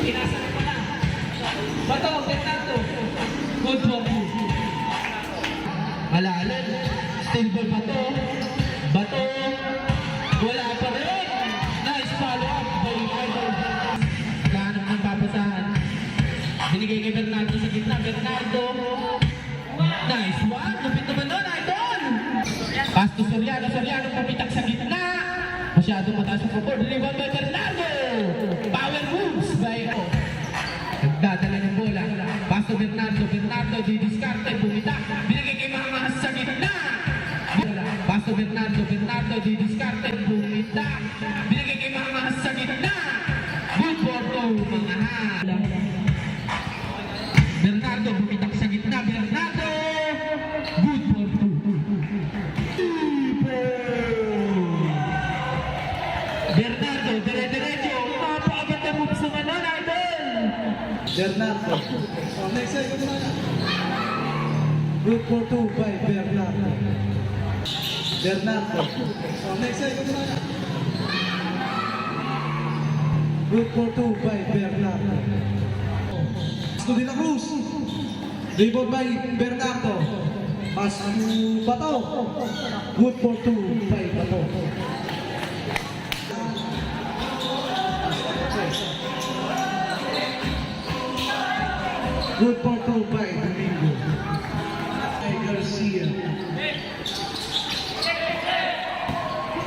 Pinasa na pala. Bato, Bernardo. Good walk. Malalan. Still ball Bato. Bato. Wala pa rin. Nice follow up by Idol. Kaanong ng papasahan. Binigay kay Bernardo sa gitna. Bernardo. Nice one. Lupit naman nun, Idol. Pass to Soriano. Soriano pumitak sa gitna. Masyadong mataas ang support. Rebound by Bernardo. Power moves by O. Nagdadala ng bola. Pass to Bernardo. Bernardo didiskarte. Pumitak. Binigay kay Mangas sa gitna. Pass to Bernardo. Bernardo didiskarte. Pumitak. Binigay kay Mangas sa gitna. Good for two, mga hala. Bernardo pumitak sa gitna. Bernardo. Good for two. Bernardo, dire-diretso. Napakagat na moves naman nun, Idol. Bernardo. Next second na. Good for two by Bernardo. Bernardo. Next second na. Good for two by Bernardo. To De La Cruz. Rebound by Bernardo. Pass to Bato. Good for two by Bato. Good for two by Domingo. By Garcia.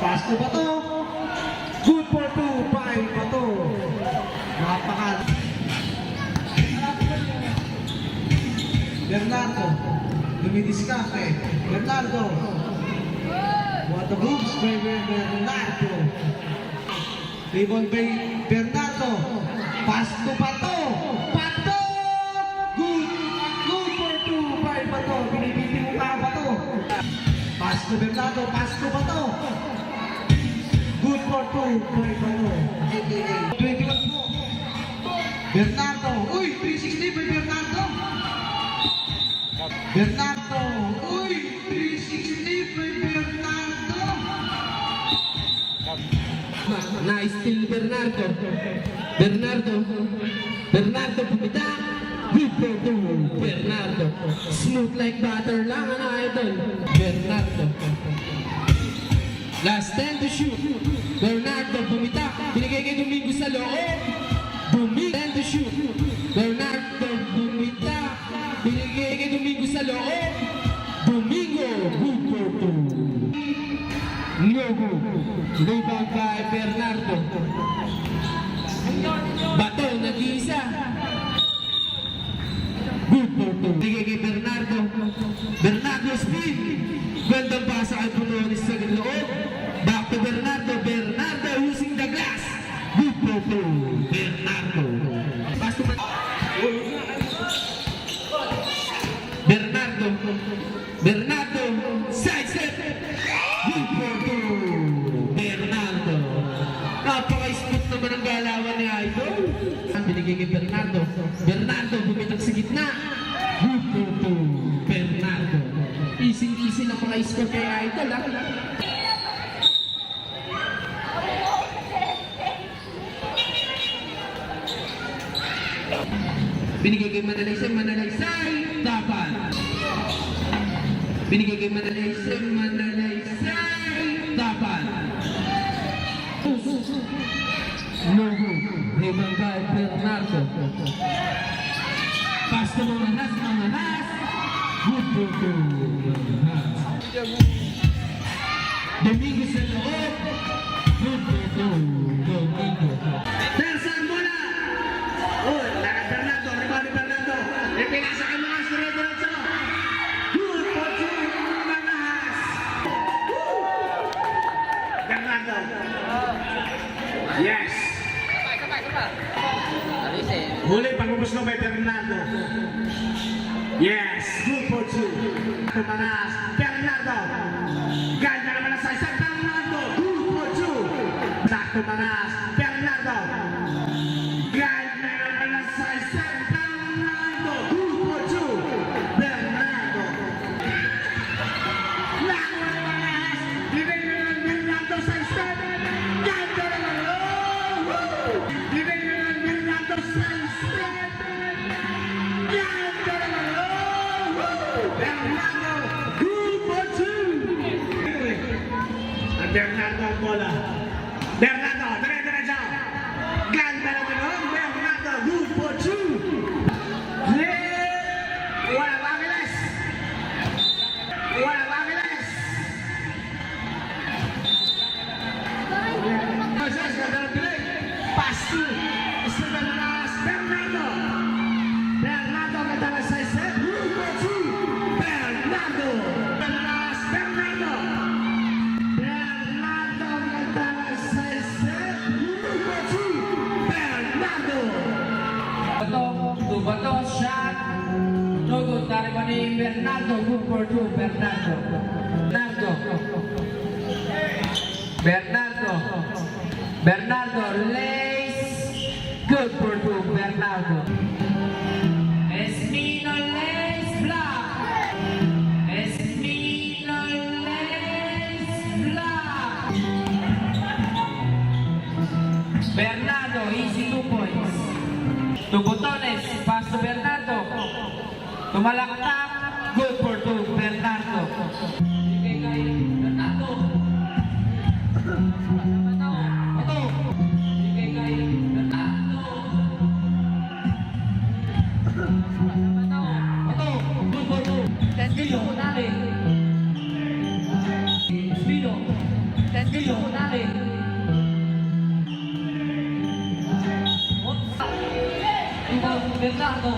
Pass to Bato. Good for two by Bato. Napakal. Bernardo. Dumidiskarte. Bernardo. What the moves by Bernardo. Rebound by Bernardo. Pass to Bato. Bato. Good for two by Bato. Binibiti mo ka Bato. Pass to Bernardo. Pass to Bato. Good for two by Bato. 21 po. Bernardo. Uy, 360 by Bernardo. Bernardo. Uy, 360 by Bernardo. Nice still Bernardo. Bernardo pumitak. Good for two. Bernardo. Smooth like butter lang ang Idol. Bernardo. Last 10 to shoot. Bernardo pumitak. Binigay kay Domingo sa loob. Domingo 10 to shoot. Bernardo pumitak. Binigay kay Domingo sa loob. Domingo. Good for two. Nyogo. Rebound by Bernardo. Bato nag-iisa. Good for two. Binigay kay Bernardo. Bernardo spin. Gandang pasa kay Punones sa loob. Back to Bernardo. Bernardo using the glass. Good for two. Bernardo. Pass to Bernardo. Bernardo. Side step. Good for two. Bernardo. Napaka-smooth naman ang galawan ni Idol. Binigay kay Bernardo. Bernardo bumitak sa gitna. Good for two. Bernardo. Easy lang maka-score kay Idol. Binigay kay Manalaysay. Dapat. Binigay kay Manalaysay. Dapat. No good. Rebound by Bernardo. Pass to Mangas. Good for two. Domingo sa loob. Good for two. Domingo. Saan bola? Oh, lakad Bernardo. Rebound ni Bernardo. Ipinasa kay Mangas. Diretso. Good for two. Mangas. Bernardo. Yes. Huli pagpupus na by Bernardo. Yes. Good for two. Mangas. Bernardo. Ganda naman ang size. Bernardo. Good for two. Sakto Mangas. Bernardo. Ganda naman ang size. Bernardo. Good for two. Bernardo. Lakwa ni Mangas. Bibig naman Bernardo sa step. Ganda naman. Bibig naman Bernardo sa Sebelas Bernardo. Bernardo nagdala sa set. Number 2, Bernardo. Sebelas Bernardo. Bernardo nagdala sa set. Number 2, Bernardo. Bato, shot. No good. Tariman ni Bernardo. Good for 2, Bernardo. Bernardo lays. Good for 2, Bernardo. Esmino lays block. Esmino lays block. Bernardo, easy 2 points. Tubutones, pass to Bernardo. Tumalaktak, good for 2, Bernardo. Bigay kay Bernardo. Bato. Bigay kay Bernardo. Bato, good for 2. Spino, dali. Spino. Spino, dali. Bernardo.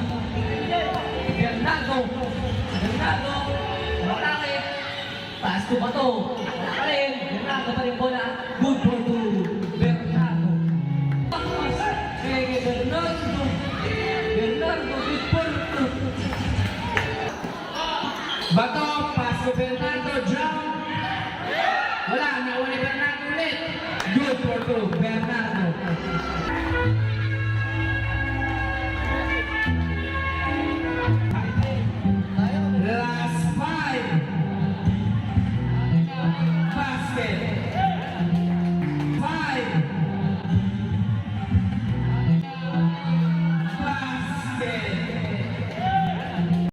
Matake. Pass to Bato. Alin. Bernardo pa rin bola. Good for 2. Bernardo. Kaya Bernardo. Good for 2. Bato. Pass to Bernardo. Jump. Wala. Nauli Bernardo ulit. Good for 2. Bernardo.